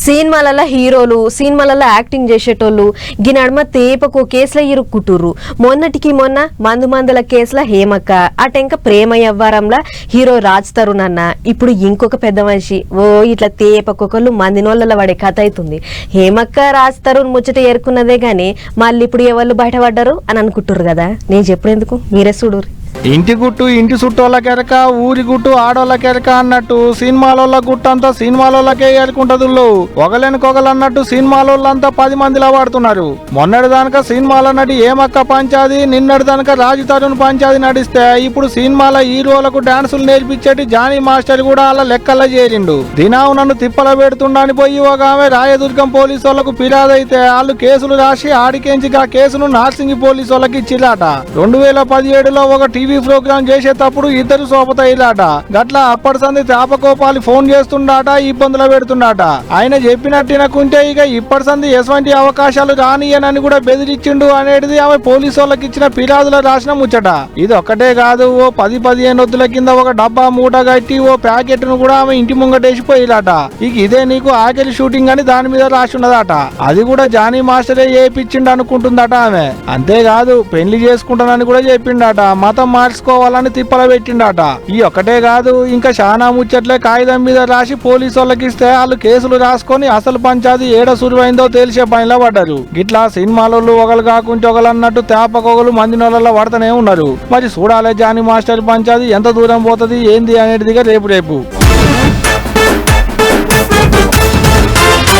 సినిమాలలో హీరోలు సినిమాలలో యాక్టింగ్ చేసేటోళ్ళు ఈ నడుమ తేపకు కేసులో ఇరుక్కుంటుర్రు. మొన్నటికి మొన్న మందుల కేసుల హేమక్క, అటెంక ప్రేమ వ్యవహారంలో హీరో రాజ్ తరుణ్ అన్న, ఇప్పుడు ఇంకొక పెద్ద మనిషి ఇట్లా తేపకొకళ్ళు మందినోళ్ళ పడే కథ అవుతుంది. హేమక్క రాజ్ తరుణ్ ముచ్చట ఏరుకున్నదే గాని మళ్ళీ ఇప్పుడు ఎవరు బయటపడ్డారు అని అనుకుంటుర్రు కదా. నేను చెప్పేందుకు మీరే చూడుర్రి. ఇంటి గుట్టు ఇంటి చుట్టోళ్ళ కెరక, ఊరి గుట్టు ఆడోళ్ళ కెరక అన్నట్టు సినిమాలోళ్ళ గుట్టు అంతా సినిమాలోళ్ళకే ఏరుకుంటదుళ్ళు. ఒకలేనికొకలు అన్నట్టు సినిమాలోళ్ళంతా 10 మందిలా వాడుతున్నారు. మొన్నటి దానిక సినిమాల నటి ఏమక్క పంచాది, నిన్నటి దానిక రాజ్ తరుణ్ పంచాది నడిస్తే ఇప్పుడు సినిమాల హీరోలకు డాన్సులు నేర్పించేటి జానీ మాస్టర్ కూడా అలా లెక్కల్లో చేరిండు. దినావు నన్ను తిప్పల పెడుతుండని పోయి ఒక ఆమె రాయదుర్గం పోలీసు వాళ్ళకు ఫిర్యాదైతే వాళ్ళు కేసులు రాసి ఆడికేంచి ఆ కేసును నార్సింగి పోలీసు వాళ్ళకి ఇచ్చిరాట. 2017లో ఒక టీవీ ప్రోగ్రామ్ చేసేటప్పుడు ఇద్దరు సోపతయ్యాట. గట్ల అప్పటి సంది తాపకోపాలి ఫోన్ చేస్తుండాట, ఇబ్బందులు పెడుతుండాట. ఆయన చెప్పినట్టినకుంటే ఇక ఇప్పటి సంది ఎటువంటి అవకాశాలు రానియనని కూడా బెదిరించిండు అనేది ఆమె పోలీసు వాళ్ళకి ఇచ్చిన ఫిర్యాదులో రాసిన ముచ్చట. ఇది ఒక్కటే కాదు, ఓ 10-15 వద్దుల కింద ఒక డబ్బా మూట కట్టి ఓ ప్యాకెట్ ను కూడా ఆమె ఇంటి ముంగటేసిపోయిలాట. ఇక ఇదే నీకు ఆఖరి షూటింగ్ అని దాని మీద రాసిన్నదట. అది కూడా జానీ మాస్టరే చేయించిండు అనుకుంటుందట ఆమె. అంతేకాదు పెళ్లి చేసుకుంటానని కూడా చెప్పిండట. మతం మార్చుకోవాలని తిప్పల పెట్టిండట. ఈ ఒక్కటే కాదు, ఇంకా చాలా ముచ్చట్లే కాగితం మీద రాసి పోలీసు వాళ్ళకి ఇస్తే వాళ్ళు కేసులు రాసుకొని అసలు పంచాది ఏడ సురువైందో తేల్చే పనిలో పడ్డారు. గిట్లా సినిమాలలో ఒకరు కాకుంటే ఒకరు అన్నట్టు తేపకొగలు మంది నోళ్ళలో పడతానే ఉన్నారు. మరి చూడాలి జానీ మాస్టర్ పంచాది ఎంత దూరం పోతుంది ఏంది అనేటిదిగా రేపు